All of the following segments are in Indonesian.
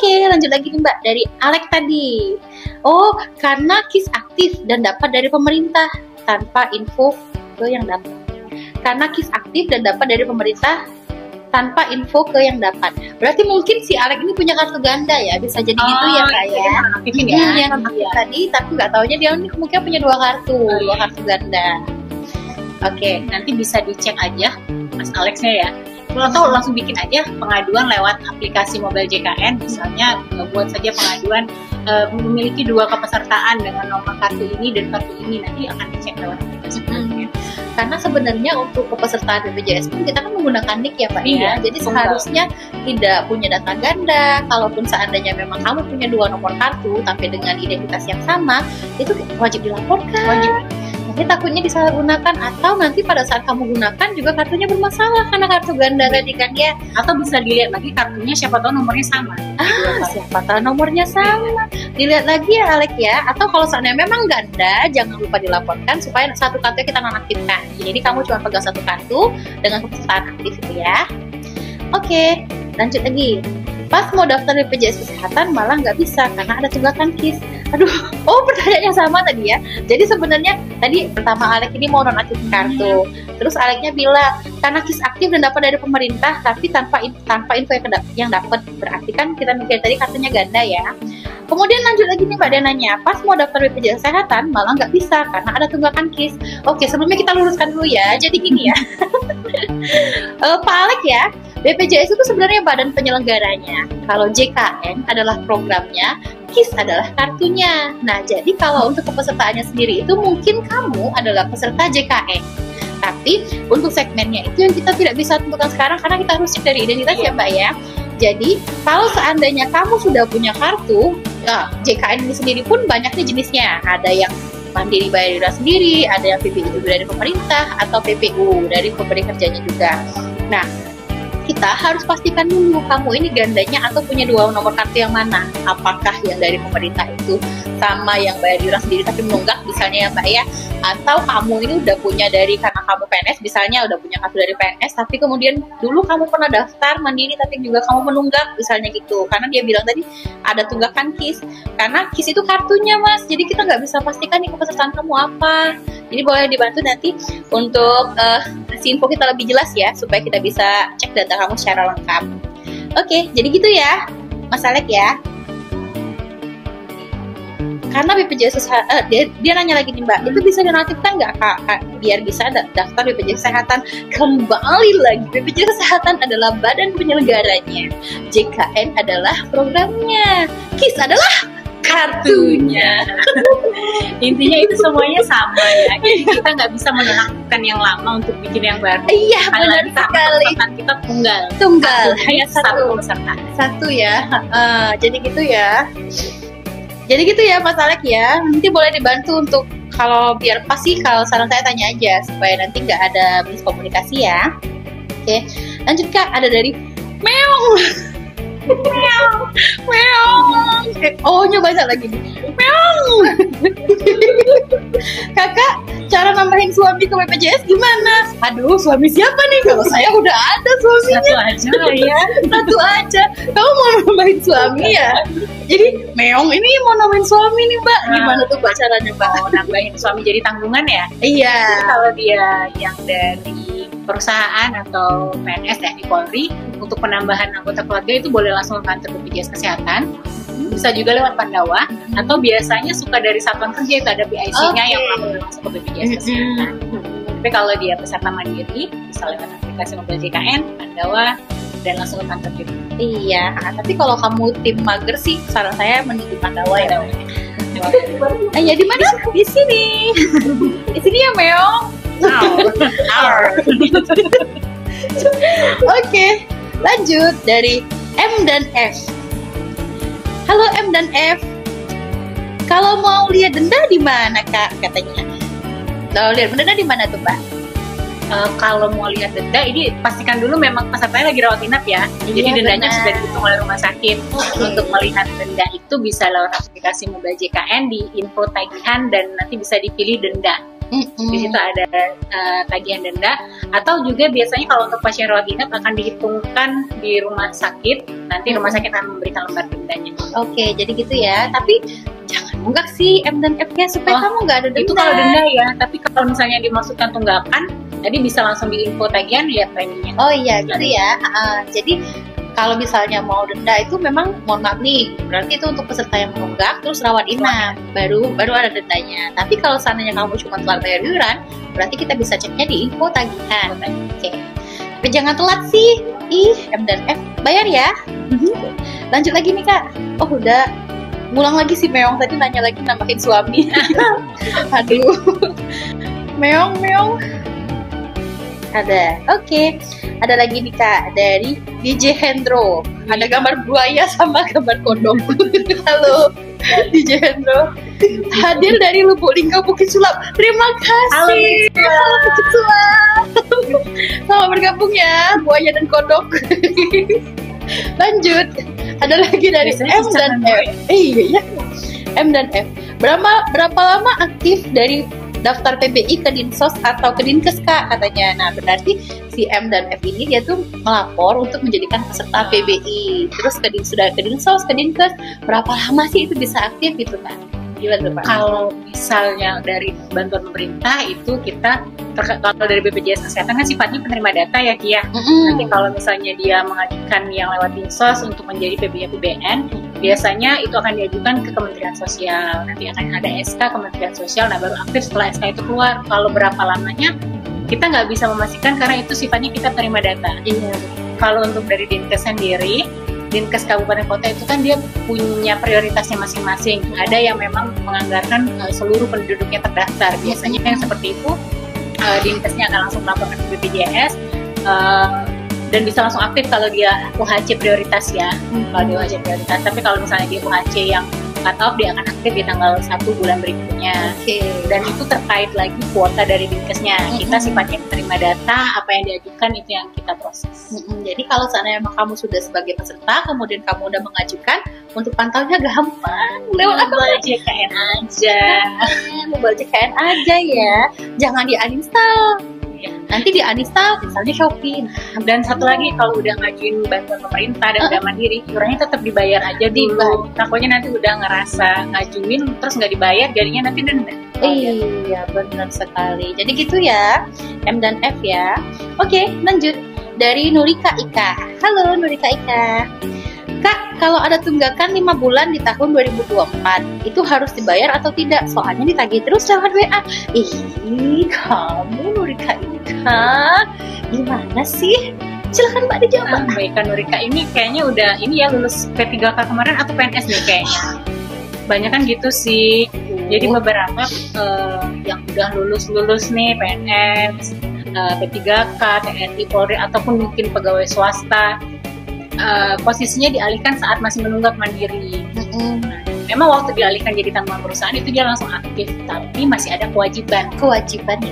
Oke, lanjut lagi nih Mbak dari Alek tadi. Oh, karena KIS aktif dan dapat dari pemerintah tanpa info ke yang dapat. Karena KIS aktif dan dapat dari pemerintah tanpa info ke yang dapat. Berarti mungkin si Alek ini punya kartu ganda ya, bisa jadi gitu ya Kak ya. Aktifin ya. Yang aktif tadi, tapi nggak taunya dia ini mungkin punya dua kartu ganda. Oke, nanti bisa dicek aja Mas Alexnya ya. Kalau tahu langsung bikin aja pengaduan lewat aplikasi mobile JKN, misalnya buat saja pengaduan memiliki dua kepesertaan dengan nomor kartu ini dan kartu ini, nanti akan dicek lewat aplikasi. Karena sebenarnya untuk kepesertaan BPJS pun kita kan menggunakan NIK ya Pak Iya, ya. Jadi seharusnya tidak punya data ganda. Kalaupun seandainya memang kamu punya dua nomor kartu tapi dengan identitas yang sama, itu wajib dilaporkan. Wajib. Nanti takutnya disalahgunakan atau nanti pada saat kamu gunakan juga kartunya bermasalah karena kartu ganda tadi kan ya. Atau bisa dilihat lagi kartunya, siapa tahu nomornya sama. Siapa tahu nomornya sama. Dilihat lagi ya Alek ya. Atau kalau seandainya memang ganda, jangan lupa dilaporkan supaya satu kartu kita nonaktifkan. Jadi kamu cuma pegang satu kartu dengan kepesertaan aktif itu ya. Oke, lanjut lagi. Pas mau daftar BPJS Kesehatan malah nggak bisa karena ada tunggakan KIS. Aduh, pertanyaannya sama tadi ya. Jadi sebenarnya tadi pertama Alek ini mau nonaktif kartu. Terus Aleknya bilang karena KIS aktif dan dapat dari pemerintah tapi tanpa info yang dapat. Berarti kan kita mikir tadi kartunya ganda ya. Kemudian lanjut lagi nih Mbak dia nanya, pas mau daftar BPJS Kesehatan malah nggak bisa karena ada tunggakan KIS. Oke, sebelumnya kita luruskan dulu ya. Jadi gini ya, Pak Alek ya, BPJS itu sebenarnya badan penyelenggaranya. Kalau JKN adalah programnya, KIS adalah kartunya. Nah, jadi kalau untuk kepesertaannya sendiri itu mungkin kamu adalah peserta JKN. Tapi untuk segmennya itu yang kita tidak bisa tentukan sekarang karena kita harus cek dari identitas ya Mbak ya. Jadi kalau seandainya kamu sudah punya kartu, JKN ini sendiri pun banyaknya jenisnya. Ada yang mandiri bayar iuran sendiri, ada yang PPIU dari pemerintah atau PPU dari pemberi kerjanya juga. Nah, kita harus pastikan dulu kamu ini gandanya atau punya dua nomor kartu yang mana. Apakah yang dari pemerintah itu sama yang bayar iuran sendiri tapi menunggak misalnya ya Mbak ya, atau kamu ini udah punya dari karena kamu PNS misalnya udah punya kartu dari PNS tapi kemudian dulu kamu pernah daftar mandiri tapi juga kamu menunggak misalnya gitu. Karena dia bilang tadi ada tunggakan KIS. Karena KIS itu kartunya Mas, jadi kita nggak bisa pastikan nih kepesertaan kamu apa. Jadi boleh dibantu nanti untuk kasih info kita lebih jelas ya supaya kita bisa cek data kamu secara lengkap. Oke, jadi gitu ya Mas Alek ya. Karena BPJS dia nanya lagi nih Mbak, itu bisa dinonaktifkan nggak Kak? Biar bisa daftar BPJS Kesehatan. Kembali lagi, BPJS Kesehatan adalah badan penyelenggaranya, JKN adalah programnya, KIS adalah kartunya. Intinya itu semuanya sama ya. Jadi kita nggak bisa menonaktifkan yang lama untuk bikin yang baru. Iya, benar sekali. Kita tunggal. Hanya satu peserta. Satu ya. Jadi gitu ya. Jadi gitu ya Mas Alek ya. Nanti boleh dibantu untuk kalau biar pas sih kalau saran saya tanya aja supaya nanti nggak ada miskomunikasi ya. Oke. Lanjut Kak, ada dari Meong. Meong. Nyoba lagi nih. Meong. Kakak, cara nambahin suami ke BPJS gimana? Aduh, suami siapa nih? Kalau saya udah ada suaminya. Satu aja ya. Satu aja. Kamu mau nambahin suami ya? Jadi Meong ini mau nambahin suami nih Mbak. Gimana tuh Mbak caranya Mbak? Mau nambahin suami jadi tanggungan ya? Iya. Jadi kalau dia yang dari perusahaan atau PNS TNI Polri, untuk penambahan anggota keluarga itu boleh langsung ke kantor BPJS Kesehatan. Bisa juga lewat Pandawa atau biasanya suka dari satuan kerja itu ada PIC-nya yang langsung ke BPJS Kesehatan. Tapi kalau dia peserta mandiri bisa lewat aplikasi mobile JKN, Pandawa, dan langsung ke kantor BPJS. Iya, tapi kalau kamu tim mager sih saran saya mending di Pandawa ya. Ya di mana? Di sini. Di sini ya Meong. Oke, lanjut dari M dan F. Halo M dan F. Kalau mau lihat denda di mana Kak katanya? Kalau lihat denda di mana tuh Mbak? Kalau mau lihat denda ini pastikan dulu memang pesertanya lagi rawat inap ya. Jadi dendanya sudah dihitung oleh rumah sakit. Untuk melihat denda itu bisa lewat aplikasi mobile JKN di info tagihan dan nanti bisa dipilih denda. Di situ ada tagihan denda, atau juga biasanya kalau untuk pasien rawat inap akan dihitungkan di rumah sakit. Nanti rumah sakit akan memberikan lembar dendanya. Oke, jadi gitu ya. Tapi jangan nunggak sih M dan F-nya supaya kamu nggak ada denda. Itu kalau denda ya. Tapi kalau misalnya dimaksudkan tunggakan, jadi bisa langsung diinfo tagihan ya preminya. Oh iya, gitu ya. Jadi kalau misalnya mau denda itu memang mohon maaf nih, berarti itu untuk peserta yang menunggak terus rawat inap, baru ada dendanya. Tapi kalau seandainya kamu cuma telat bayar iuran, berarti kita bisa ceknya di info tagihan. Oke. Tapi jangan telat sih. M dan F bayar ya. Lanjut lagi nih Kak. Oh udah. Ngulang lagi sih Meong tadi nanya lagi nambahin suami. Aduh. Meong. Ada. Oke. Ada lagi nih Kak dari DJ Hendro. Ada gambar buaya sama gambar kodok. Halo DJ Hendro. Hadir dari Lubuk Linggau Bukit Sulap. Terima kasih. Halo Bukit Sulap. Selamat bergabung ya buaya dan kodok. Lanjut. Ada lagi dari M dan F. Iya. M dan F. Berapa lama aktif dari daftar PBI ke Dinsos atau ke Dinkes Kak katanya. Nah berarti si M dan F ini dia tuh melapor untuk menjadikan peserta PBI. Terus sudah ke Dinsos, ke Dinkes, berapa lama sih itu bisa aktif gitu Kak? Gimana Pak? Kalau misalnya dari bantuan pemerintah itu kita kalau dari BPJS Kesehatan kan sifatnya penerima data ya Kia. Nanti kalau misalnya dia mengajukan yang lewat Dinsos untuk menjadi PBI APBN, biasanya itu akan diajukan ke Kementerian Sosial. Nanti akan ada SK Kementerian Sosial, nah baru aktif setelah SK itu keluar. Kalau berapa lamanya kita nggak bisa memastikan karena itu sifatnya kita terima data. Kalau untuk dari Dinkes sendiri, Dinkes Kabupaten Kota itu kan dia punya prioritasnya masing-masing. Ada yang memang menganggarkan seluruh penduduknya terdaftar. Biasanya yang seperti itu Dinkesnya akan langsung melaporkan ke BPJS dan bisa langsung aktif kalau dia UHC prioritas ya. Kalau dia UHC prioritas. Tapi kalau misalnya dia UHC yang cut off, dia akan aktif di tanggal 1 bulan berikutnya. Dan itu terkait lagi kuota dari Dinkesnya. Kita sifatnya terima data, apa yang diajukan itu yang kita proses. Jadi kalau seandainya memang kamu sudah sebagai peserta, kemudian kamu udah mengajukan, untuk pantaunya gampang. Lewat mobile JKN aja. Mobile JKN aja ya. Jangan di uninstall. Nanti di uninstall misalnya Shopee. Dan satu lagi, kalau udah ngajuin bantuan pemerintah dan udah mandiri, iurannya tetap dibayar aja dulu. Takutnya nanti udah ngerasa ngajuin terus nggak dibayar, jadinya nanti denda. Iya benar sekali. Jadi gitu ya M dan F ya. Oke lanjut dari Nurika Ika. Halo Nurika Ika. Kak, kalau ada tunggakan 5 bulan di tahun 2024, itu harus dibayar atau tidak? Soalnya ditagih terus lewat WA. Kamu Nurika Ika, gimana sih? Silahkan Mbak dijawab. Baik, Nurika ini kayaknya udah ini ya lulus P3K kemarin atau PNS nih kayaknya. Banyak kan gitu sih. Jadi beberapa yang udah lulus nih PNS, P3K, TNI, Polri ataupun mungkin pegawai swasta. Posisinya dialihkan saat masih menunggak mandiri. Memang waktu dialihkan jadi tanggungan perusahaan itu dia langsung aktif, tapi masih ada kewajiban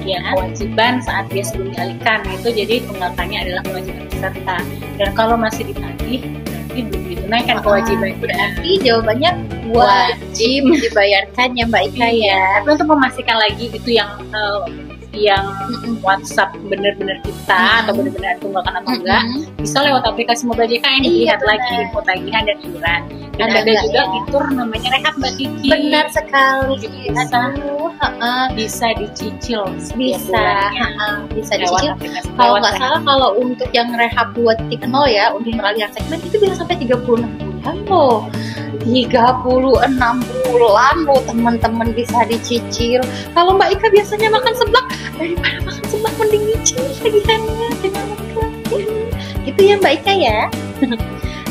ya, kewajiban saat dia sebelum dialihkan. Itu jadi tunggakannya adalah kewajiban peserta. Dan kalau masih ditagih, berarti belum ditunaikan kewajiban itu. Berarti jawabannya wajib dibayarkan ya Mbak Ika ya. Tapi untuk memastikan lagi itu yang WhatsApp benar-benar kita atau benar-benar tunggakan atau enggak, bisa lewat aplikasi mobile JKN dilihat lagi info tagihan dan iuran. Dan ada juga fitur namanya Rehab Mbak Kiki. Benar sekali. Bisa dicicil. Bisa dicicil. Kalau nggak salah kalau untuk yang Rehab 2.0 ya, untuk peralihan segmen itu bisa sampai 36 bulan loh. 36 bulan loh teman-teman bisa dicicil. Kalau Mbak Ika biasanya makan seblak, daripada makan seblak mending nyicil tagihannya dengan lengkap. Gitu ya Mbak Ika ya.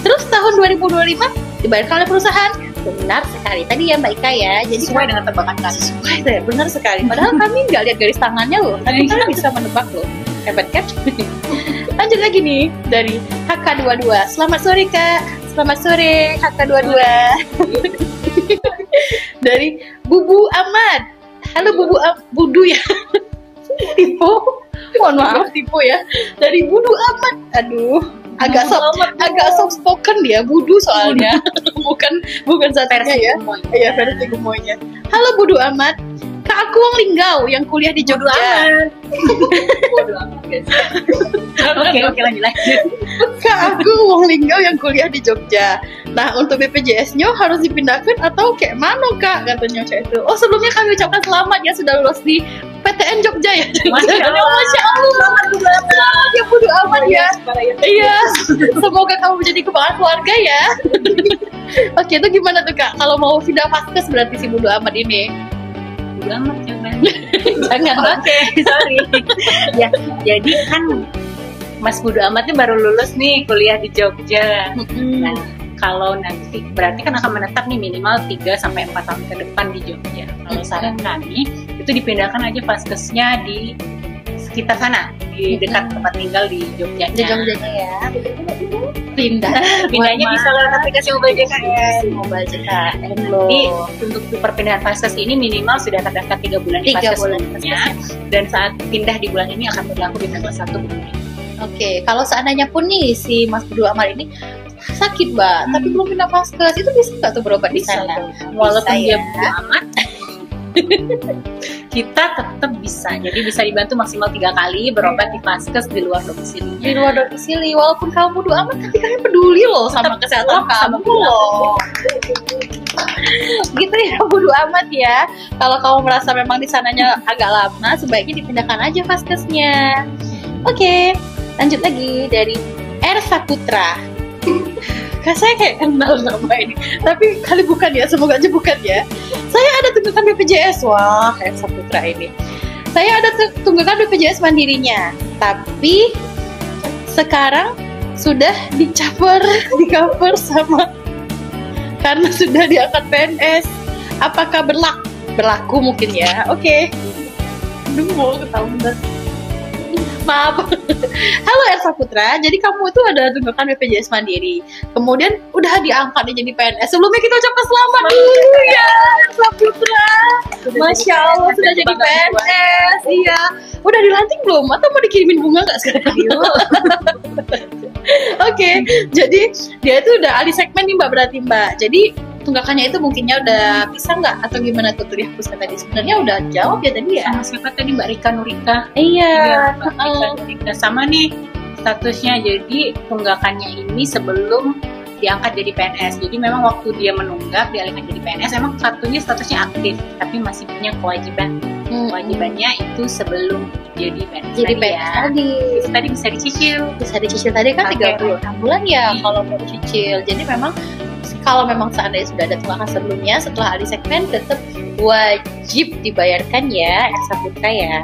Terus tahun 2025 dibayarkan oleh perusahaan. Benar sekali tadi ya Mbak Ika ya. Jadi sesuai dengan tebakan kami. Sesuai deh, benar sekali. Padahal kami nggak lihat garis tangannya loh. Tapi kita bisa menebak loh. Hebat kan? Lanjut lagi nih dari HK22. Selamat sore Kak. Selamat sore HK22. Dari Bubu Ahmad. Halo Budu ya. Tipu. Mohon maaf tipu ya. Dari Budu Ahmad. Aduh, agak soft spoken dia, Budu soalnya. bukan satunya ya. Iya, versi gemoynya. Halo Budu Ahmad. Kak aku Wong Linggau yang kuliah di Jogja. Bodoh amat guys. Oke, lanjut. Kak aku Wong Linggau yang kuliah di Jogja. Nah untuk BPJS-nya harus dipindahkan atau kayak mana Kak, katanya kayak itu. Oh sebelumnya kami ucapkan selamat ya sudah lulus di PTN Jogja ya. Masya Allah. Masya Allah. Selamat ya, bodo amat ya. Iya, semoga kamu menjadi kebanggaan keluarga ya. Oke, itu gimana tuh Kak? Kalau mau pindah vaskes berarti si bodo amat ini. Bodo amat jangan. Jangan. Oke, sorry. Ya, jadi kan Mas bodo amat ini baru lulus nih kuliah di Jogja. Nah, kalau nanti berarti kan akan menetap nih minimal 3-4 tahun ke depan di Jogja. Kalau saran kami itu dipindahkan aja vaskesnya di sekitar sana, di dekat tempat tinggal di Jogja. Di Jogjanya ya. Pindahnya bisa lewat aplikasi Mobile JKN. Mobile JKN Nanti untuk perpindahan vaskes ini minimal sudah terdaftar 3 bulan di 3 vaskes bulan sebelumnya, dan saat pindah di bulan ini akan berlaku di tanggal 1 bulan ini. Oke, kalau seandainya pun nih si Mas bodo amat ini sakit Mbak, tapi belum pindah vaskes, itu bisa nggak tuh berobat di sana? Walaupun Bisa, dia ya. bodo amat, kita tetap bisa. Jadi bisa dibantu maksimal 3 kali berobat di vaskes di luar domisili. Di luar domisili, walaupun kamu bodo amat, tapi kalian peduli loh sama kesehatan kamu loh. Gitu ya, bodo amat ya. Kalau kamu merasa memang di sananya agak lama, sebaiknya dipindahkan aja vaskesnya. Oke, lanjut lagi dari Ersa Putra. Kak saya kayak kenal nama ini, tapi kali bukan ya, semoga aja bukan ya. Saya ada tunggakan BPJS, wah Ersa Putra ini. Saya ada tunggakan BPJS mandirinya, tapi sekarang sudah di cover sama karena sudah diangkat PNS. Apakah berlaku mungkin ya? Oke. Aduh mau ketahuan. Maaf. Halo Ersa Putra, jadi kamu itu ada tunggakan BPJS Mandiri, kemudian udah diangkat jadi PNS. Sebelumnya kita ucapkan selamat dulu ya Ersa Putra. Masya Allah sudah jadi PNS. Iya. Udah dilantik belum? Atau mau dikirimin bunga nggak sekarang? Oke, jadi dia itu udah alih segmen nih Mbak, berarti Mbak. Jadi tunggakannya itu mungkinnya udah bisa nggak atau gimana tuh dihapuskan tadi? Sebenarnya udah jawab ya tadi ya. Sama siapa tadi Mbak Rika Nurika? Iya. Mbak Rika Nurika sama nih statusnya. Jadi tunggakannya ini sebelum diangkat jadi PNS. Jadi memang waktu dia menunggak dialihkan jadi PNS, emang kartunya statusnya aktif, tapi masih punya kewajiban. Kewajibannya itu sebelum jadi PNS. Jadi tadi PNS ya. tadi. Tadi bisa dicicil. Bisa dicicil tadi kan Oke. 36 bulan ya kalau mau dicicil. Jadi memang kalau memang seandainya sudah ada tunggakan sebelumnya, setelah alih segmen tetap wajib dibayarkan ya Ersa Putra ya.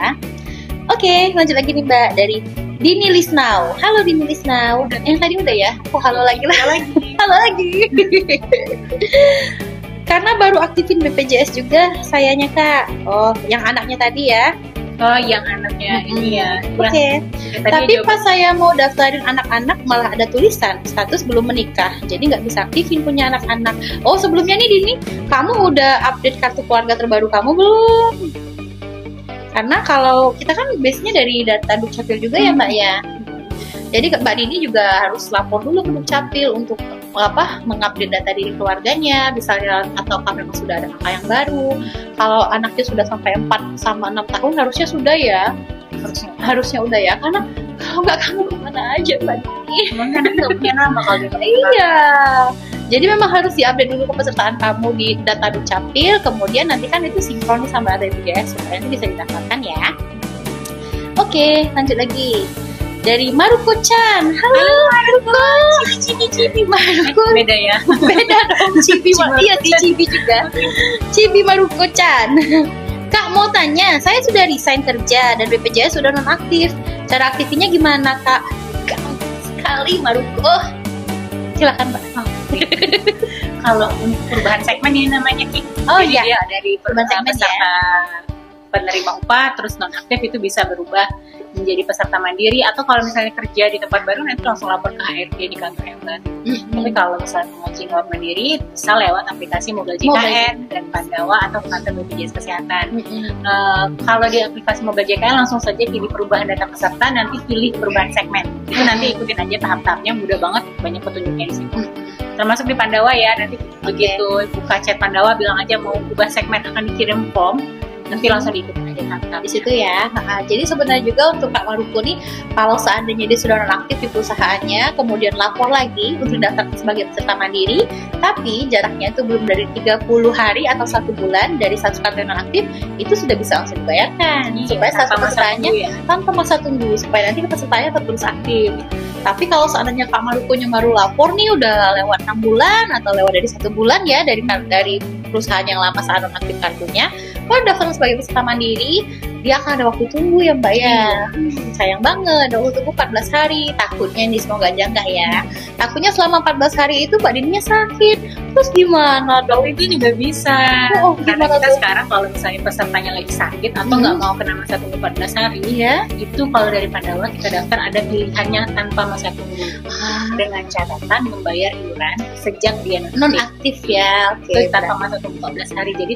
Oke, lanjut lagi nih Mbak dari Dini Lisnau. Halo Dini Lisnau. Yang tadi udah ya? Oh, halo lagi lah. Halo lagi. Karena baru aktifin BPJS juga sayanya Kak. Oh, yang anaknya tadi ya. Oh, yang anaknya ini ya. Oke. Tapi pas saya mau daftarin anak-anak malah ada tulisan status belum menikah, jadi nggak bisa aktifin punya anak-anak. Oh sebelumnya nih Dini, kamu udah update kartu keluarga terbaru kamu belum? Karena kalau kita kan base-nya dari data Dukcapil juga ya Mbak ya. Jadi Mbak Dini juga harus lapor dulu ke Dukcapil untuk mengupdate data diri keluarganya, misalnya ataukah memang sudah ada kakak yang baru. Kalau anaknya sudah sampai 4 sama 6 tahun harusnya sudah ya. Harusnya udah ya, karena kalau nggak kamu kemana aja Mbak Dini? Kan nggak punya nama kalau dia. Iya. Jadi memang harus diupdate dulu kepesertaan kamu di data Dukcapil, kemudian nanti kan itu sinkron sama BPJS supaya nanti bisa didaftarkan ya. Oke, lanjut lagi. Dari Maruko-chan. Halo Maruko. Cibi Maruko. Beda ya. Beda dong. Cibi. Iya di Cibi juga. Cibi Maruko-chan. Kak mau tanya, saya sudah resign kerja dan BPJS sudah nonaktif. Cara aktifinya gimana Kak? Gampang sekali Maruko. Silakan Mbak. Kalau untuk perubahan segmen ini namanya Ki. Oh Jadi iya. dia dari Perubahan segmen peserta penerima upah terus nonaktif itu bisa berubah menjadi peserta mandiri, atau kalau misalnya kerja di tempat baru nanti langsung lapor ke HRD di kantor yang baru. Tapi kalau misalnya mau lewat mandiri bisa lewat aplikasi Mobile JKN dan Pandawa atau kantor BPJS Kesehatan. Kalau di aplikasi Mobile JKN langsung saja pilih perubahan data peserta, nanti pilih perubahan segmen. Itu nanti ikutin aja tahap-tahapnya, mudah banget, banyak petunjuknya di situ. Termasuk di Pandawa ya, nanti begitu buka chat Pandawa bilang aja mau ubah segmen, akan dikirim form nanti langsung diikutin aja kantor. Di situ ya. Jadi sebenarnya juga untuk Kak Maruko nih, kalau seandainya dia sudah nonaktif di perusahaannya, kemudian lapor lagi untuk daftar sebagai peserta mandiri, tapi jaraknya itu belum dari 30 hari atau 1 bulan dari status kartu nonaktif, itu sudah bisa langsung dibayarkan. Supaya status pesertanya tanpa masa tunggu, supaya nanti pesertanya terus aktif. Tapi kalau seandainya Kak Marukonya baru lapor nih, udah lewat 6 bulan atau lewat dari 1 bulan ya dari perusahaan yang lama saat nonaktif kartunya, kalau daftar sebagai peserta mandiri, dia akan ada waktu tunggu ya Mbak ya. Sayang banget, waktu tunggu 14 hari. Takutnya ini semoga aja enggak ya. Takutnya selama 14 hari itu Mbak Dininya sakit. Terus gimana dong? Itu juga bisa. Karena kita sekarang kalau misalnya pesertanya lagi sakit atau nggak mau kena masa tunggu 14 hari, itu kalau dari Pandawa kita daftar ada pilihannya tanpa masa tunggu. Dengan catatan membayar iuran sejak dia nonaktif ya. Itu tanpa masa tunggu 14 hari. Jadi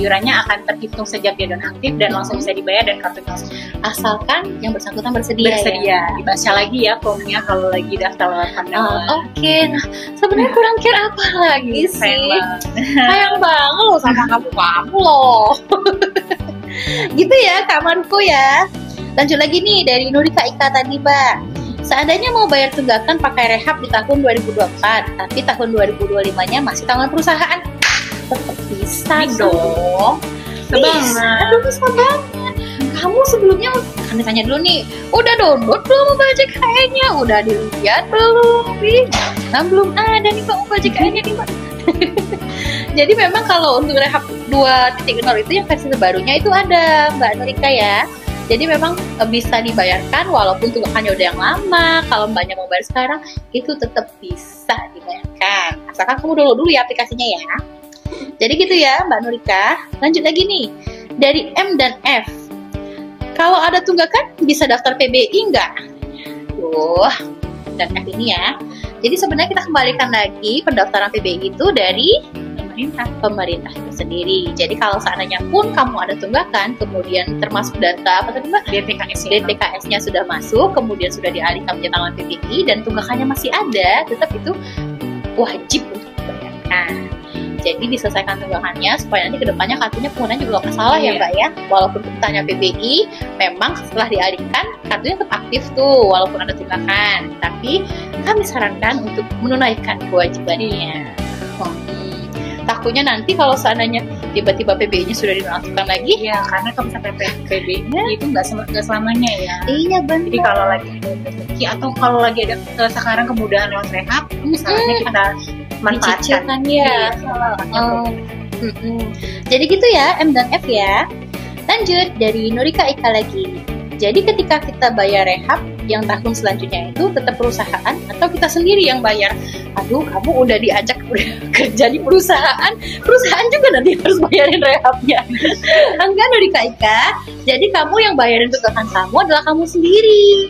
iurannya akan terhitung sejak dia nonaktif dan langsung bisa dibayar dan kartunya langsung. Asalkan yang bersangkutan bersedia. Ya. Dibaca lagi ya formnya kalau lagi daftar lewat Pandawa. Oke. Nah, sebenarnya kurang care apa lagi sih? Sayang banget loh sama kamu loh. Gitu ya Kak Maruko ya. Lanjut lagi nih dari Nurika Ika tadi Mbak. Seandainya mau bayar tunggakan pakai rehab di tahun 2024, tapi tahun 2025-nya masih tanggungan perusahaan, tetap bisa dong. Bisa banget. Kamu sebelumnya kan ditanya dulu nih, udah download belum UBJKN-nya? Udah dilihat belum? Nah, belum ada nih Mbak UBJKN-nya nih Mbak. Jadi memang kalau untuk rehab 2.0 itu yang versi terbarunya itu ada Mbak Nurika ya. Jadi memang bisa dibayarkan walaupun tunggakannya udah yang lama. Kalau Mbaknya mau bayar sekarang, itu tetap bisa dibayarkan. Asalkan kamu download dulu ya aplikasinya ya. Jadi gitu ya Mbak Nurika. Lanjut lagi nih dari M dan F. Kalau ada tunggakan bisa daftar PBI nggak? Dan F ini ya. Jadi sebenarnya kita kembalikan lagi pendaftaran PBI itu dari pemerintah itu sendiri. Jadi kalau seandainya pun kamu ada tunggakan, kemudian termasuk data apa tadi Mbak? DTKS-nya sudah masuk, kemudian sudah dialihkan menjadi tanggungan PBI dan tunggakannya masih ada, tetap itu wajib untuk dibayarkan. Jadi diselesaikan tunggakannya supaya nanti kedepannya kartunya penggunaan juga gak salah ya Mbak ya. Walaupun tanya PBI, memang setelah dialihkan kartunya tetap aktif tuh walaupun ada tunggakan. Tapi kami sarankan untuk menunaikan kewajibannya. Takutnya nanti kalau seandainya tiba-tiba PBI-nya sudah dinonaktifkan lagi, ya karena kalau misalnya PBI-nya itu nggak selamanya ya. Iya benar. Jadi kalau lagi ada rezeki atau kalau lagi ada sekarang kemudahan lewat rehab, misalnya kita manfaatkan ya. Jadi gitu ya M dan F ya. Lanjut dari Nurika Ika lagi. Jadi ketika kita bayar rehab yang tahun selanjutnya itu tetap perusahaan atau kita sendiri yang bayar? Aduh, kamu udah diajak kerja di perusahaan juga nanti harus bayarin rehabnya. Enggak Nurika Ika. Jadi kamu yang bayarin tunggakan kamu adalah kamu sendiri.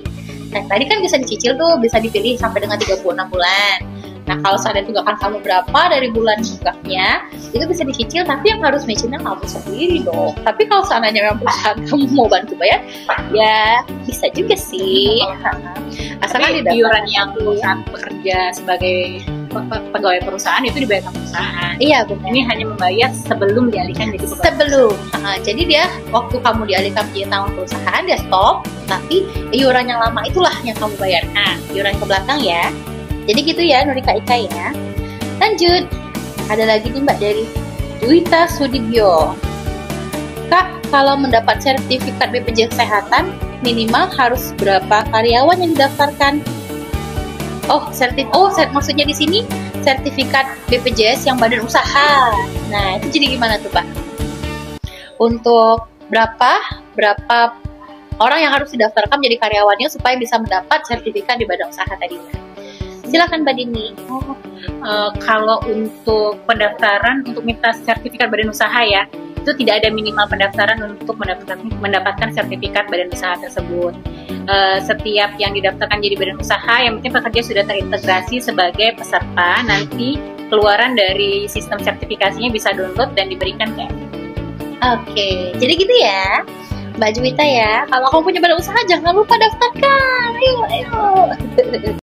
Nah tadi kan bisa dicicil tuh, bisa dipilih sampai dengan 36 bulan. Nah kalau seandainya tunggakan kamu berapa dari bulan tunggaknya, itu bisa dicicil, tapi yang harus nyicilnya kamu sendiri dong. Tapi kalau seandainya memang perusahaan kamu mau bantu bayar, ya bisa juga sih. Asalkan iuran yang saat bekerja sebagai pegawai perusahaan itu dibayar perusahaan. Iya benar. Ini hanya membayar sebelum dialihkan jadi pegawai. Sebelum. Jadi dia waktu kamu dialihkan menjadi tanggung perusahaan dia stop, tapi iuran yang lama itulah yang kamu bayarkan. Iuran ke belakang ya. Jadi gitu ya Nurika Ika ya. Lanjut. Ada lagi nih Mbak dari Duita Sudibyo. Kak, kalau mendapat sertifikat BPJS Kesehatan minimal harus berapa karyawan yang didaftarkan? Maksudnya di sini sertifikat BPJS yang badan usaha. Nah, itu jadi gimana tuh Pak? Untuk berapa orang yang harus didaftarkan menjadi karyawannya supaya bisa mendapat sertifikat di badan usaha tadi? Silakan Mbak Dini. Kalau untuk pendaftaran untuk minta sertifikat badan usaha ya, itu tidak ada minimal pendaftaran untuk mendapatkan sertifikat badan usaha tersebut. Setiap yang didaftarkan jadi badan usaha, yang penting pekerja sudah terintegrasi sebagai peserta, nanti keluaran dari sistem sertifikasinya bisa download dan diberikan ke Oke, jadi gitu ya Mbak Juwita ya. Kalau kamu punya badan usaha jangan lupa daftarkan. Ayo.